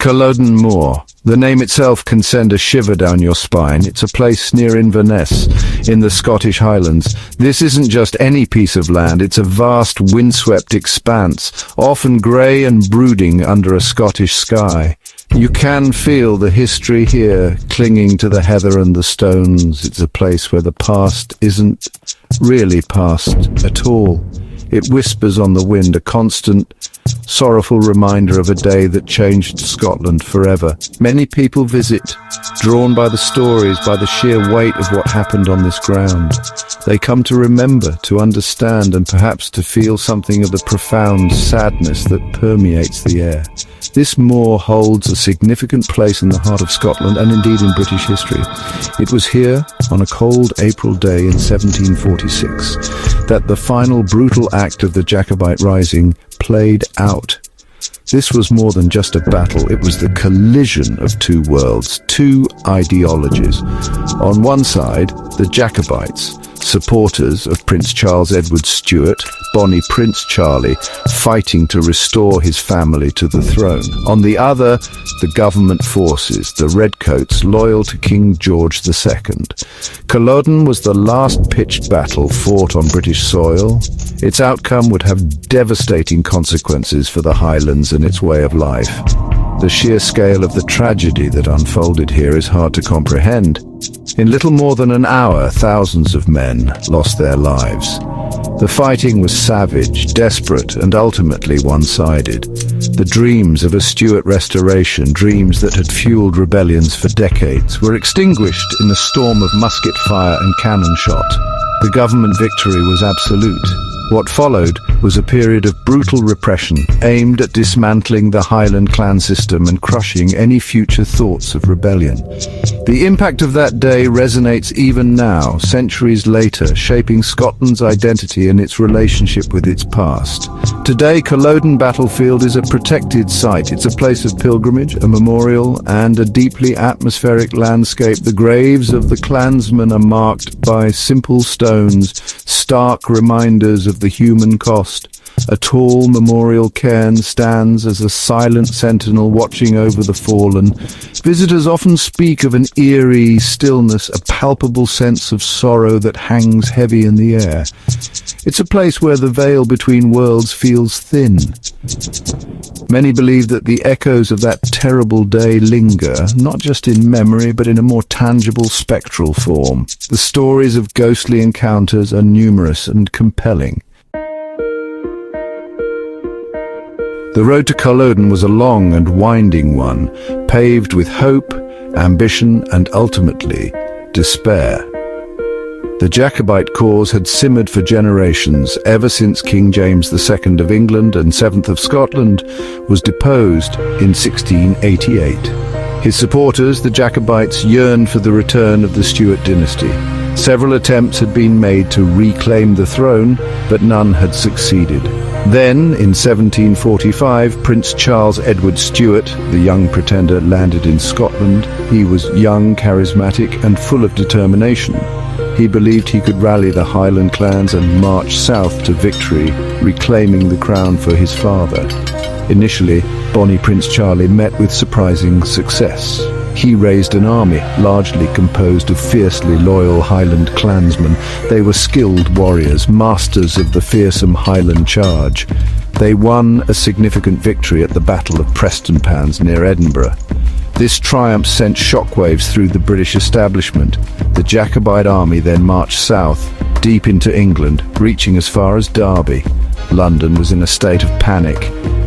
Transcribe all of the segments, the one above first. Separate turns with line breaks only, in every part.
Culloden Moor. The name itself can send a shiver down your spine. It's a place near Inverness, in the Scottish Highlands. This isn't just any piece of land, it's a vast windswept expanse, often grey and brooding under a Scottish sky. You can feel the history here, clinging to the heather and the stones. It's a place where the past isn't really past at all. It whispers on the wind, a constant, sorrowful reminder of a day that changed Scotland forever. Many people visit, drawn by the stories, by the sheer weight of what happened on this ground. They come to remember, to understand, and perhaps to feel something of the profound sadness that permeates the air. This moor holds a significant place in the heart of Scotland and indeed in British history. It was here, on a cold April day in 1746, that the final brutal act of the Jacobite Rising played out. This was more than just a battle, it was the collision of two worlds, two ideologies. On one side, the Jacobites, supporters of Prince Charles Edward Stuart, Bonnie Prince Charlie, fighting to restore his family to the throne. On the other, the government forces, the Redcoats, loyal to King George II. Culloden was the last pitched battle fought on British soil. Its outcome would have devastating consequences for the Highlands and its way of life. The sheer scale of the tragedy that unfolded here is hard to comprehend. In little more than an hour, thousands of men lost their lives. The fighting was savage, desperate, and ultimately one-sided. The dreams of a Stuart restoration, dreams that had fueled rebellions for decades, were extinguished in a storm of musket fire and cannon shot. The government victory was absolute. What followed was a period of brutal repression aimed at dismantling the Highland clan system and crushing any future thoughts of rebellion. The impact of that day resonates even now, centuries later, shaping Scotland's identity and its relationship with its past. Today, Culloden Battlefield is a protected site. It's a place of pilgrimage, a memorial, and a deeply atmospheric landscape. The graves of the clansmen are marked by simple stones, stark reminders of the human cost. A tall memorial cairn stands as a silent sentinel watching over the fallen. Visitors often speak of an eerie stillness, a palpable sense of sorrow that hangs heavy in the air. It's a place where the veil between worlds feels thin. Many believe that the echoes of that terrible day linger, not just in memory, but in a more tangible spectral form. The stories of ghostly encounters are numerous and compelling. The road to Culloden was a long and winding one, paved with hope, ambition, and ultimately, despair. The Jacobite cause had simmered for generations, ever since King James II of England and 7th of Scotland was deposed in 1688. His supporters, the Jacobites, yearned for the return of the Stuart dynasty. Several attempts had been made to reclaim the throne, but none had succeeded. Then, in 1745, Prince Charles Edward Stuart, the young pretender, landed in Scotland. He was young, charismatic, and full of determination. He believed he could rally the Highland clans and march south to victory, reclaiming the crown for his father. Initially, Bonnie Prince Charlie met with surprising success. He raised an army, largely composed of fiercely loyal Highland clansmen. They were skilled warriors, masters of the fearsome Highland Charge. They won a significant victory at the Battle of Prestonpans near Edinburgh. This triumph sent shockwaves through the British establishment. The Jacobite army then marched south, deep into England, reaching as far as Derby. London was in a state of panic.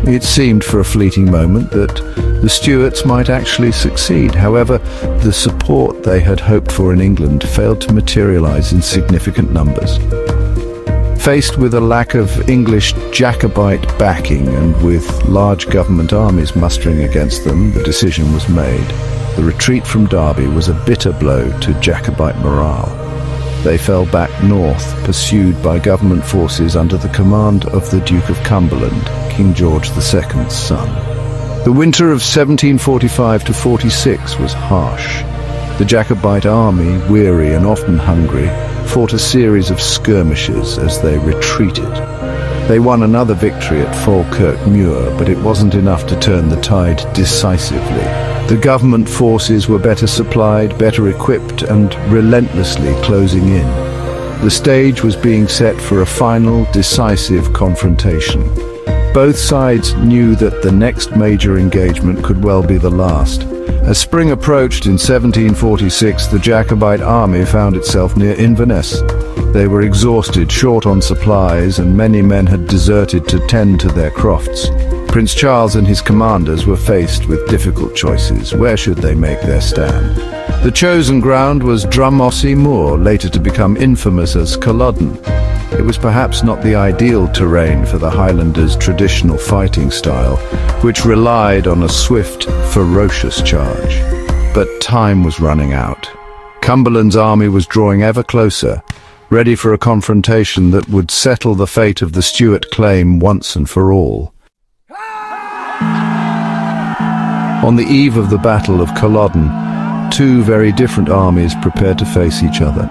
It seemed for a fleeting moment that the Stuarts might actually succeed. However, the support they had hoped for in England failed to materialize in significant numbers. Faced with a lack of English Jacobite backing and with large government armies mustering against them, the decision was made. The retreat from Derby was a bitter blow to Jacobite morale. They fell back north, pursued by government forces under the command of the Duke of Cumberland, King George II's son. The winter of 1745–46 was harsh. The Jacobite army, weary and often hungry, fought a series of skirmishes as they retreated. They won another victory at Falkirk Muir, but it wasn't enough to turn the tide decisively. The government forces were better supplied, better equipped, and relentlessly closing in. The stage was being set for a final, decisive confrontation. Both sides knew that the next major engagement could well be the last. As spring approached in 1746, the Jacobite army found itself near Inverness. They were exhausted, short on supplies, and many men had deserted to tend to their crofts. Prince Charles and his commanders were faced with difficult choices. Where should they make their stand? The chosen ground was Drumossie Moor, later to become infamous as Culloden. It was perhaps not the ideal terrain for the Highlanders' traditional fighting style, which relied on a swift, ferocious charge. But time was running out. Cumberland's army was drawing ever closer, ready for a confrontation that would settle the fate of the Stuart claim once and for all. On the eve of the Battle of Culloden, two very different armies prepared to face each other.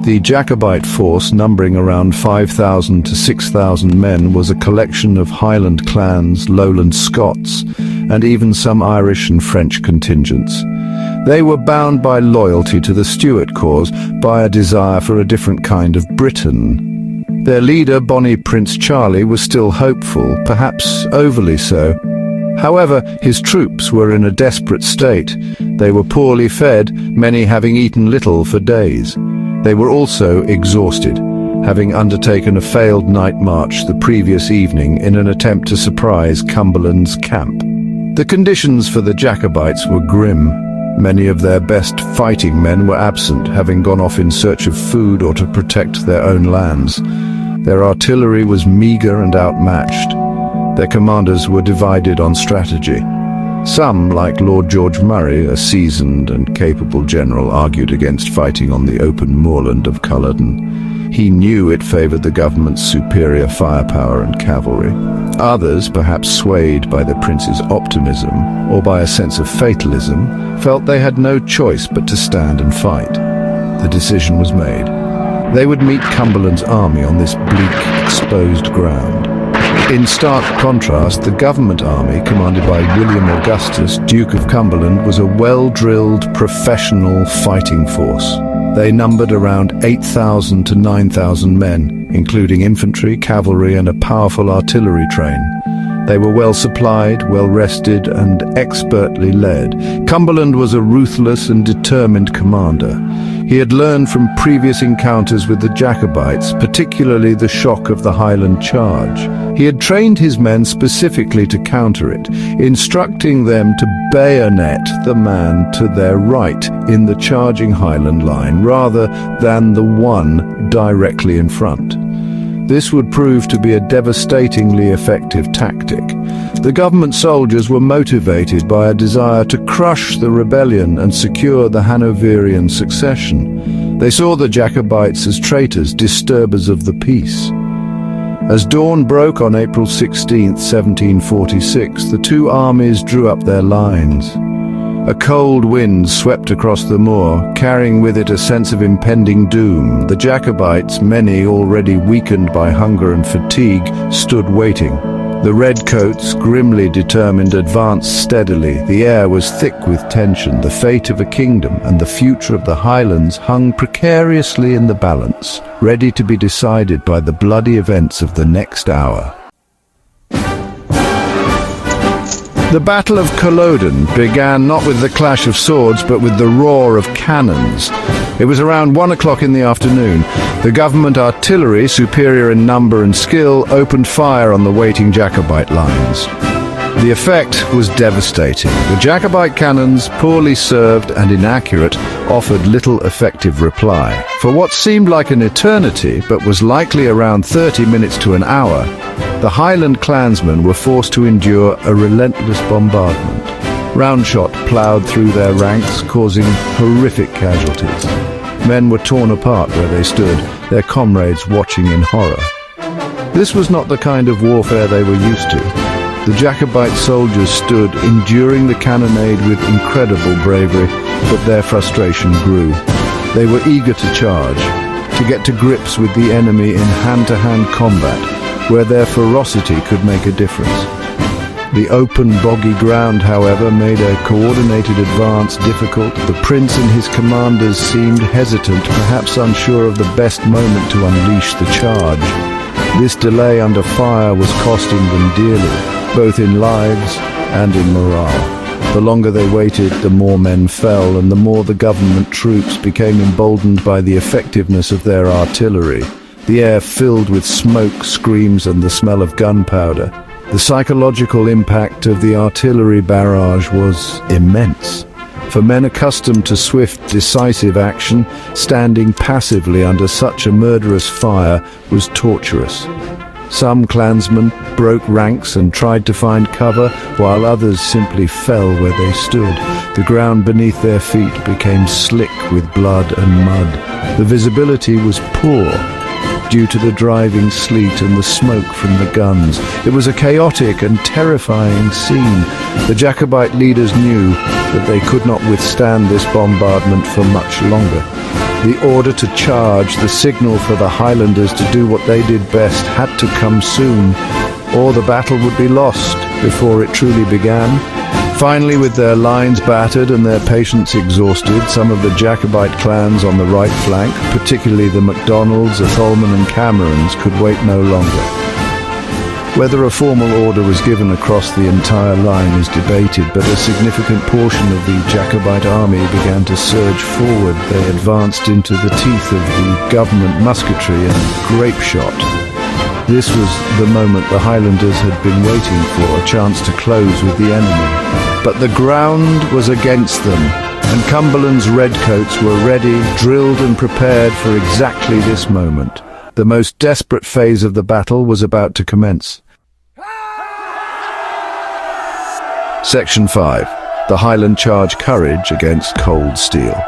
The Jacobite force, numbering around 5,000 to 6,000 men, was a collection of Highland clans, Lowland Scots, and even some Irish and French contingents. They were bound by loyalty to the Stuart cause, by a desire for a different kind of Britain. Their leader, Bonnie Prince Charlie, was still hopeful, perhaps overly so. However, his troops were in a desperate state. They were poorly fed, many having eaten little for days. They were also exhausted, having undertaken a failed night march the previous evening in an attempt to surprise Cumberland's camp. The conditions for the Jacobites were grim. Many of their best fighting men were absent, having gone off in search of food or to protect their own lands. Their artillery was meagre and outmatched. Their commanders were divided on strategy. Some, like Lord George Murray, a seasoned and capable general, argued against fighting on the open moorland of Culloden. He knew it favoured the government's superior firepower and cavalry. Others, perhaps swayed by the prince's optimism or by a sense of fatalism, felt they had no choice but to stand and fight. The decision was made. They would meet Cumberland's army on this bleak, exposed ground. In stark contrast, the government army, commanded by William Augustus, Duke of Cumberland, was a well-drilled, professional fighting force. They numbered around 8,000 to 9,000 men, including infantry, cavalry, and a powerful artillery train. They were well supplied, well rested, and expertly led. Cumberland was a ruthless and determined commander. He had learned from previous encounters with the Jacobites, particularly the shock of the Highland Charge. He had trained his men specifically to counter it, instructing them to bayonet the man to their right in the charging Highland line, rather than the one directly in front. This would prove to be a devastatingly effective tactic. The government soldiers were motivated by a desire to crush the rebellion and secure the Hanoverian succession. They saw the Jacobites as traitors, disturbers of the peace. As dawn broke on April 16, 1746, the two armies drew up their lines. A cold wind swept across the moor, carrying with it a sense of impending doom. The Jacobites, many already weakened by hunger and fatigue, stood waiting. The redcoats, grimly determined, advanced steadily. The air was thick with tension. The fate of a kingdom and the future of the Highlands hung precariously in the balance, ready to be decided by the bloody events of the next hour. The Battle of Culloden began not with the clash of swords, but with the roar of cannons. It was around 1 o'clock in the afternoon. The government artillery, superior in number and skill, opened fire on the waiting Jacobite lines. The effect was devastating. The Jacobite cannons, poorly served and inaccurate, offered little effective reply. For what seemed like an eternity, but was likely around 30 minutes to an hour, the Highland clansmen were forced to endure a relentless bombardment. Roundshot ploughed through their ranks, causing horrific casualties. Men were torn apart where they stood, their comrades watching in horror. This was not the kind of warfare they were used to. The Jacobite soldiers stood, enduring the cannonade with incredible bravery, but their frustration grew. They were eager to charge, to get to grips with the enemy in hand-to-hand combat. where their ferocity could make a difference. The open, boggy ground, however, made a coordinated advance difficult. The prince and his commanders seemed hesitant, perhaps unsure of the best moment to unleash the charge. This delay under fire was costing them dearly, both in lives and in morale. The longer they waited, the more men fell, and the more the government troops became emboldened by the effectiveness of their artillery. The air filled with smoke, screams, and the smell of gunpowder. The psychological impact of the artillery barrage was immense. For men accustomed to swift, decisive action, standing passively under such a murderous fire was torturous. Some clansmen broke ranks and tried to find cover, while others simply fell where they stood. The ground beneath their feet became slick with blood and mud. The visibility was poor due to the driving sleet and the smoke from the guns. It was a chaotic and terrifying scene. The Jacobite leaders knew that they could not withstand this bombardment for much longer. The order to charge, the signal for the Highlanders to do what they did best, had to come soon, or the battle would be lost before it truly began. Finally, with their lines battered and their patience exhausted, some of the Jacobite clans on the right flank, particularly the MacDonalds, Atholmen and Camerons, could wait no longer. Whether a formal order was given across the entire line is debated, but a significant portion of the Jacobite army began to surge forward. They advanced into the teeth of the government musketry and grape shot. This was the moment the Highlanders had been waiting for, a chance to close with the enemy. But the ground was against them, and Cumberland's redcoats were ready, drilled and prepared for exactly this moment. The most desperate phase of the battle was about to commence. Section 5. The Highland Charge Courage Against Cold Steel.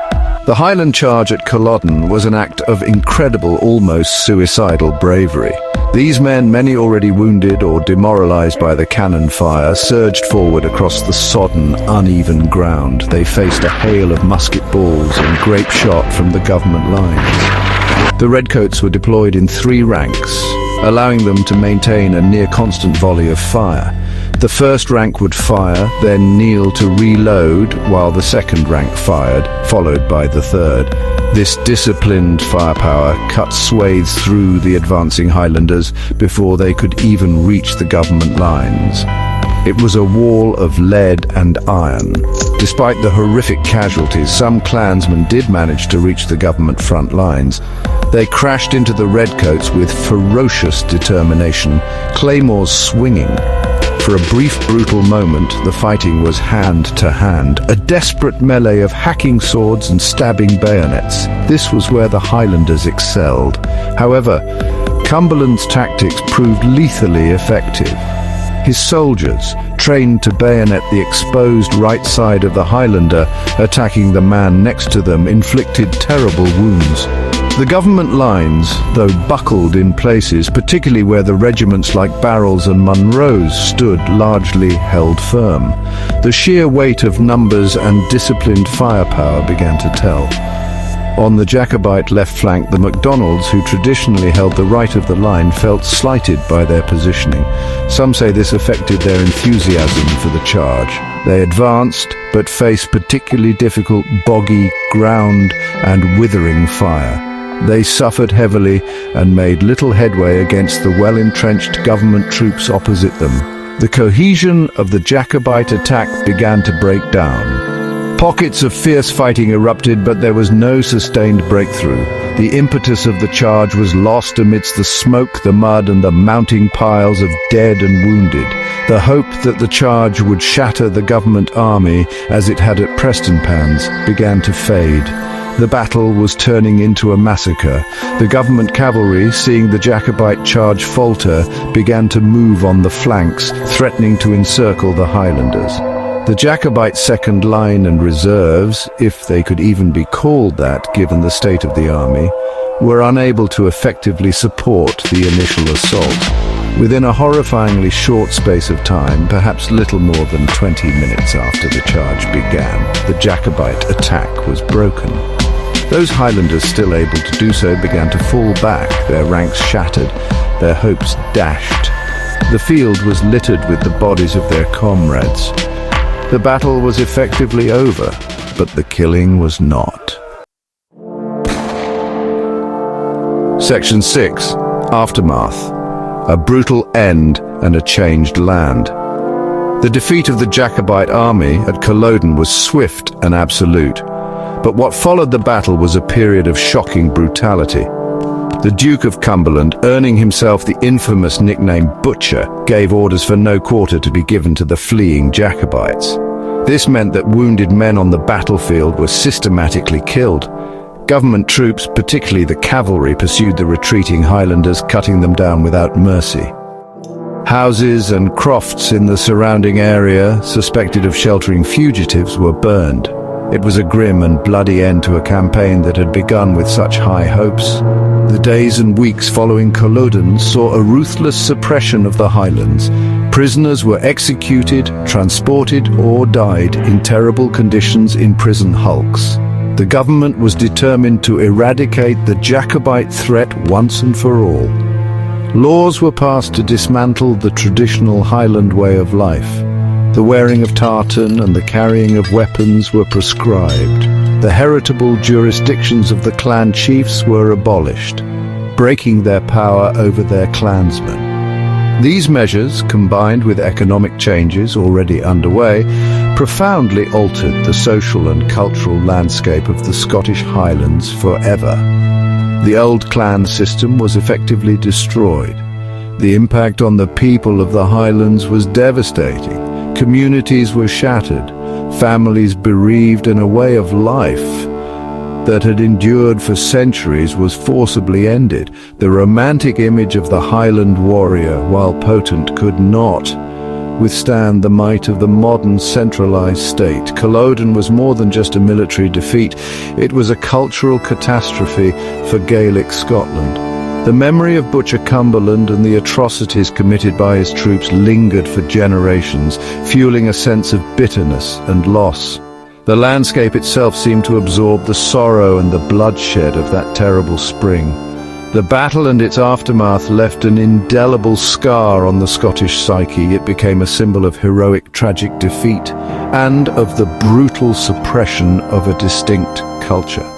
The Highland Charge at Culloden was an act of incredible, almost suicidal bravery. These men, many already wounded or demoralized by the cannon fire, surged forward across the sodden, uneven ground. They faced a hail of musket balls and grape shot from the government lines. The redcoats were deployed in 3 ranks, allowing them to maintain a near-constant volley of fire. The first rank would fire, then kneel to reload, while the second rank fired, followed by the third. This disciplined firepower cut swathes through the advancing Highlanders before they could even reach the government lines. It was a wall of lead and iron. Despite the horrific casualties, some clansmen did manage to reach the government front lines. They crashed into the redcoats with ferocious determination, claymores swinging. For a brief, brutal moment, the fighting was hand to hand, a desperate melee of hacking swords and stabbing bayonets. This was where the Highlanders excelled. However, Cumberland's tactics proved lethally effective. His soldiers, trained to bayonet the exposed right side of the Highlander, attacking the man next to them, inflicted terrible wounds. The government lines, though buckled in places, particularly where the regiments like Barrels and Munros stood, largely held firm. The sheer weight of numbers and disciplined firepower began to tell. On the Jacobite left flank, the MacDonalds, who traditionally held the right of the line, felt slighted by their positioning. Some say this affected their enthusiasm for the charge. They advanced, but faced particularly difficult boggy ground and withering fire. They suffered heavily and made little headway against the well-entrenched government troops opposite them. The cohesion of the Jacobite attack began to break down. Pockets of fierce fighting erupted, but there was no sustained breakthrough. The impetus of the charge was lost amidst the smoke, the mud, and the mounting piles of dead and wounded. The hope that the charge would shatter the government army, as it had at Prestonpans, began to fade. The battle was turning into a massacre. The government cavalry, seeing the Jacobite charge falter, began to move on the flanks, threatening to encircle the Highlanders. The Jacobite second line and reserves, if they could even be called that given the state of the army, were unable to effectively support the initial assault. Within a horrifyingly short space of time, perhaps little more than 20 minutes after the charge began, the Jacobite attack was broken. Those Highlanders still able to do so began to fall back, their ranks shattered. their hopes dashed. The field was littered with the bodies of their comrades. The battle was effectively over, but the killing was not. Section 6. Aftermath. A brutal end and a changed land. The defeat of the Jacobite army at Culloden was swift and absolute, but what followed the battle was a period of shocking brutality. The Duke of Cumberland, earning himself the infamous nickname Butcher, gave orders for no quarter to be given to the fleeing Jacobites. This meant that wounded men on the battlefield were systematically killed. Government troops, particularly the cavalry, pursued the retreating Highlanders, cutting them down without mercy. Houses and crofts in the surrounding area, suspected of sheltering fugitives, were burned. It was a grim and bloody end to a campaign that had begun with such high hopes. The days and weeks following Culloden saw a ruthless suppression of the Highlands. Prisoners were executed, transported, or died in terrible conditions in prison hulks. The government was determined to eradicate the Jacobite threat once and for all. Laws were passed to dismantle the traditional Highland way of life. The wearing of tartan and the carrying of weapons were prescribed. The heritable jurisdictions of the clan chiefs were abolished, breaking their power over their clansmen. These measures, combined with economic changes already underway, profoundly altered the social and cultural landscape of the Scottish Highlands forever. The old clan system was effectively destroyed. The impact on the people of the Highlands was devastating. Communities were shattered, families bereaved, and a way of life that had endured for centuries was forcibly ended. The romantic image of the Highland warrior, while potent, could not withstand the might of the modern centralized state. Culloden was more than just a military defeat. It was a cultural catastrophe for Gaelic Scotland. The memory of Butcher Cumberland and the atrocities committed by his troops lingered for generations, fueling a sense of bitterness and loss. The landscape itself seemed to absorb the sorrow and the bloodshed of that terrible spring. The battle and its aftermath left an indelible scar on the Scottish psyche. It became a symbol of heroic, tragic defeat and of the brutal suppression of a distinct culture.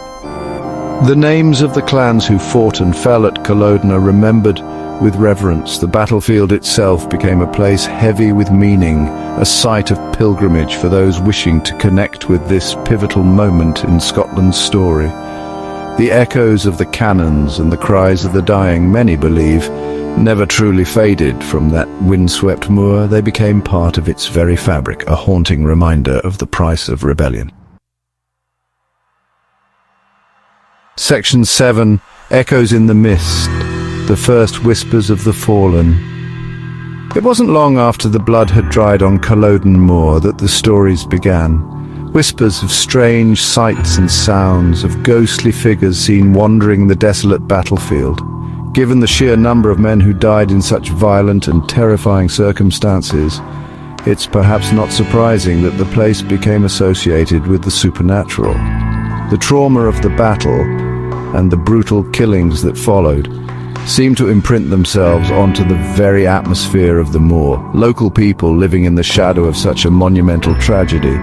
The names of the clans who fought and fell at Culloden are remembered with reverence. The battlefield itself became a place heavy with meaning, a site of pilgrimage for those wishing to connect with this pivotal moment in Scotland's story. The echoes of the cannons and the cries of the dying, many believe, never truly faded from that windswept moor. They became part of its very fabric, a haunting reminder of the price of rebellion. Section 7. Echoes in the Mist. The first whispers of the fallen. It wasn't long after the blood had dried on Culloden Moor that the stories began. Whispers of strange sights and sounds, of ghostly figures seen wandering the desolate battlefield. Given the sheer number of men who died in such violent and terrifying circumstances, it's perhaps not surprising that the place became associated with the supernatural. The trauma of the battle and the brutal killings that followed seemed to imprint themselves onto the very atmosphere of the moor. Local people living in the shadow of such a monumental tragedy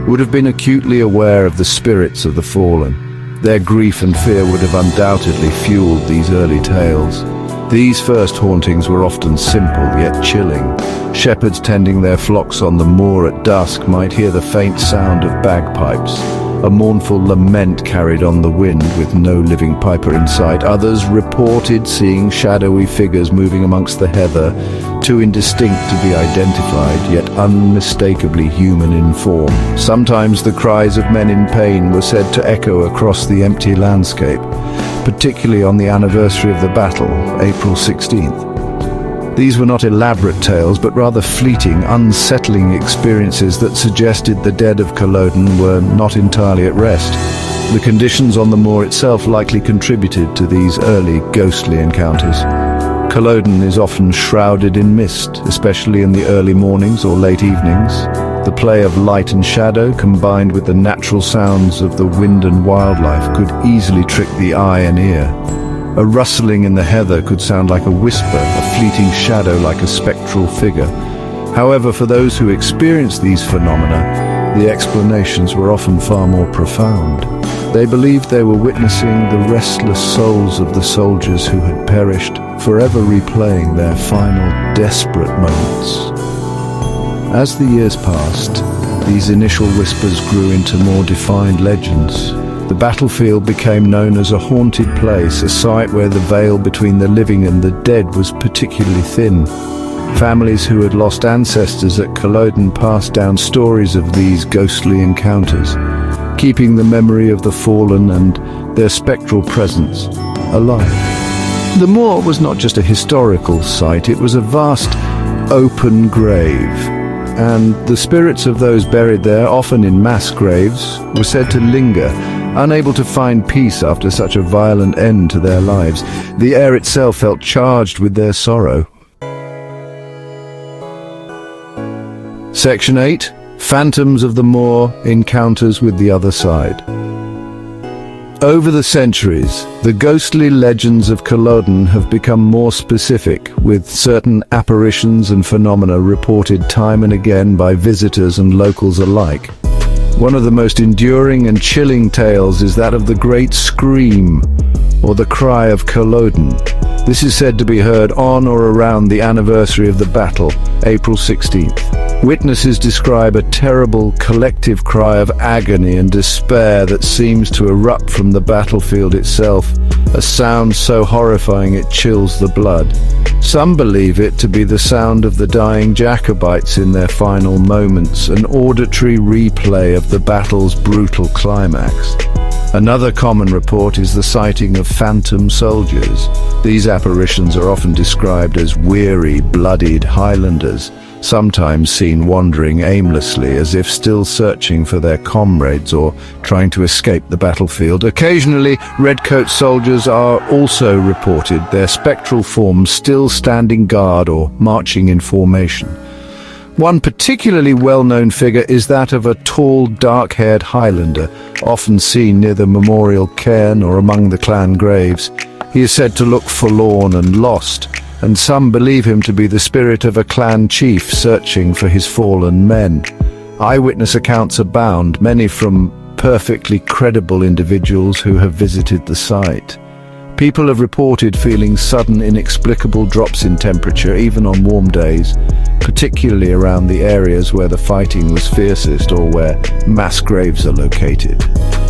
would have been acutely aware of the spirits of the fallen. Their grief and fear would have undoubtedly fueled these early tales. These first hauntings were often simple yet chilling. Shepherds tending their flocks on the moor at dusk might hear the faint sound of bagpipes, a mournful lament carried on the wind with no living piper in sight. Others reported seeing shadowy figures moving amongst the heather, too indistinct to be identified, yet unmistakably human in form. Sometimes the cries of men in pain were said to echo across the empty landscape, particularly on the anniversary of the battle, April 16th. These were not elaborate tales, but rather fleeting, unsettling experiences that suggested the dead of Culloden were not entirely at rest. The conditions on the moor itself likely contributed to these early ghostly encounters. Culloden is often shrouded in mist, especially in the early mornings or late evenings. The play of light and shadow, combined with the natural sounds of the wind and wildlife, could easily trick the eye and ear. A rustling in the heather could sound like a whisper, a fleeting shadow like a spectral figure. However, for those who experienced these phenomena, the explanations were often far more profound. They believed they were witnessing the restless souls of the soldiers who had perished, forever replaying their final, desperate moments. As the years passed, these initial whispers grew into more defined legends. The battlefield became known as a haunted place, a site where the veil between the living and the dead was particularly thin. Families who had lost ancestors at Culloden passed down stories of these ghostly encounters, keeping the memory of the fallen and their spectral presence alive. The moor was not just a historical site, it was a vast, open grave, and the spirits of those buried there, often in mass graves, were said to linger, unable to find peace after such a violent end to their lives. The air itself felt charged with their sorrow. Section 8. Phantoms of the Moor, Encounters with the Other Side. Over the centuries, the ghostly legends of Culloden have become more specific, with certain apparitions and phenomena reported time and again by visitors and locals alike. One of the most enduring and chilling tales is that of the Great Scream, or the Cry of Culloden. This is said to be heard on or around the anniversary of the battle, April 16th. Witnesses describe a terrible collective cry of agony and despair that seems to erupt from the battlefield itself, a sound so horrifying it chills the blood. Some believe it to be the sound of the dying Jacobites in their final moments, an auditory replay of the battle's brutal climax. Another common report is the sighting of phantom soldiers. These apparitions are often described as weary, bloodied Highlanders, sometimes seen wandering aimlessly as if still searching for their comrades or trying to escape the battlefield. Occasionally, redcoat soldiers are also reported, their spectral forms still standing guard or marching in formation. One particularly well-known figure is that of a tall, dark-haired Highlander, often seen near the memorial cairn or among the clan graves. He is said to look forlorn and lost, and some believe him to be the spirit of a clan chief searching for his fallen men. Eyewitness accounts abound, many from perfectly credible individuals who have visited the site. People have reported feeling sudden, inexplicable drops in temperature, even on warm days, particularly around the areas where the fighting was fiercest or where mass graves are located.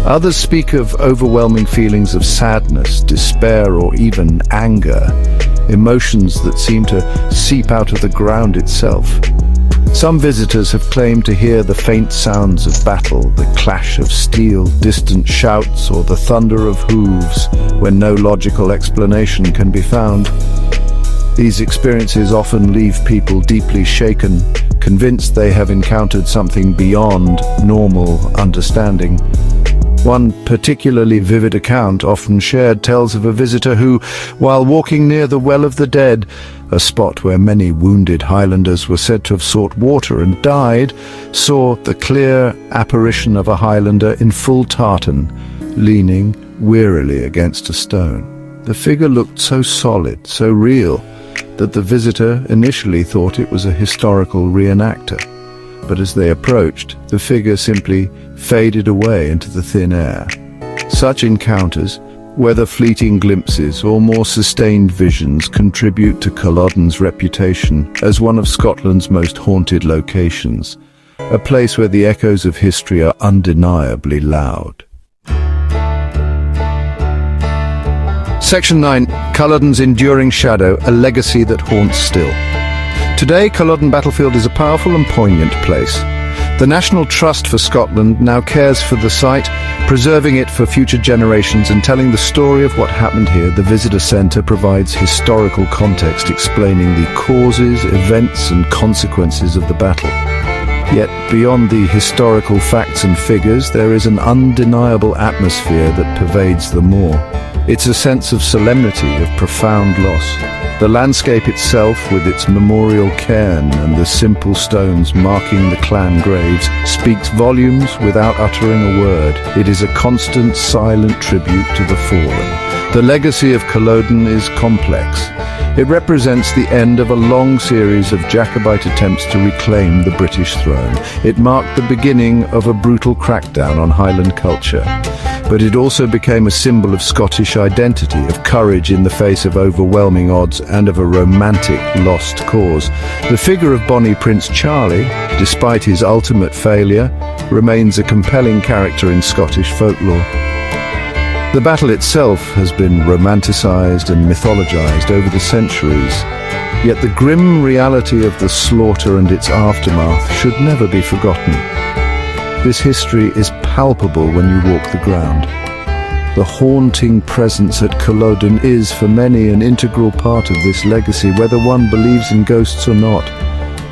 Others speak of overwhelming feelings of sadness, despair, or even anger, emotions that seem to seep out of the ground itself. Some visitors have claimed to hear the faint sounds of battle, the clash of steel, distant shouts, or the thunder of hooves, when no logical explanation can be found. These experiences often leave people deeply shaken, convinced they have encountered something beyond normal understanding. One particularly vivid account, often shared, tells of a visitor who, while walking near the Well of the Dead, a spot where many wounded Highlanders were said to have sought water and died, saw the clear apparition of a Highlander in full tartan, leaning wearily against a stone. The figure looked so solid, so real, that the visitor initially thought it was a historical reenactor. But as they approached, the figure simply faded away into the thin air. Such encounters, whether fleeting glimpses or more sustained visions, contribute to Culloden's reputation as one of Scotland's most haunted locations, a place where the echoes of history are undeniably loud. Section 9. Culloden's Enduring Shadow, a Legacy that Haunts Still. Today, Culloden Battlefield is a powerful and poignant place. The National Trust for Scotland now cares for the site, preserving it for future generations and telling the story of what happened here. The Visitor Centre provides historical context explaining the causes, events and consequences of the battle. Yet, beyond the historical facts and figures, there is an undeniable atmosphere that pervades the moor. It's a sense of solemnity, of profound loss. The landscape itself, with its memorial cairn and the simple stones marking the clan graves, speaks volumes without uttering a word. It is a constant, silent tribute to the fallen, The legacy of Culloden is complex. It represents the end of a long series of Jacobite attempts to reclaim the British throne. It marked the beginning of a brutal crackdown on Highland culture. But it also became a symbol of Scottish identity, of courage in the face of overwhelming odds, and of a romantic lost cause. The figure of Bonnie Prince Charlie, despite his ultimate failure, remains a compelling character in Scottish folklore. The battle itself has been romanticized and mythologized over the centuries, yet the grim reality of the slaughter and its aftermath should never be forgotten. This history is palpable when you walk the ground. The haunting presence at Culloden is, for many, an integral part of this legacy, whether one believes in ghosts or not.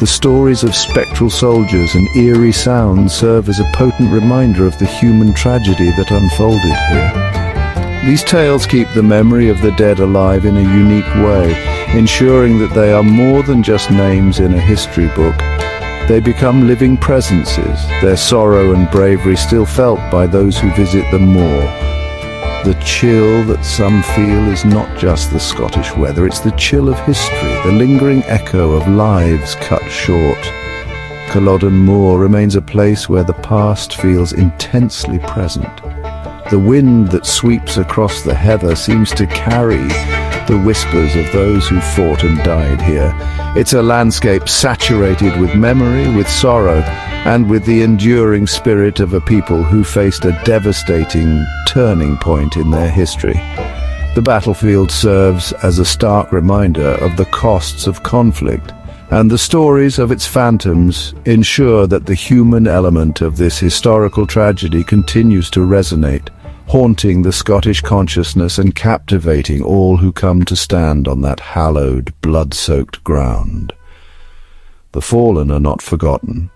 The stories of spectral soldiers and eerie sounds serve as a potent reminder of the human tragedy that unfolded here. These tales keep the memory of the dead alive in a unique way, ensuring that they are more than just names in a history book. They become living presences, their sorrow and bravery still felt by those who visit them more. The chill that some feel is not just the Scottish weather, it's the chill of history, the lingering echo of lives cut short. Culloden Moor remains a place where the past feels intensely present. The wind that sweeps across the heather seems to carry the whispers of those who fought and died here. It's a landscape saturated with memory, with sorrow, and with the enduring spirit of a people who faced a devastating turning point in their history. The battlefield serves as a stark reminder of the costs of conflict, and the stories of its phantoms ensure that the human element of this historical tragedy continues to resonate, haunting the Scottish consciousness and captivating all who come to stand on that hallowed, blood-soaked ground. The fallen are not forgotten,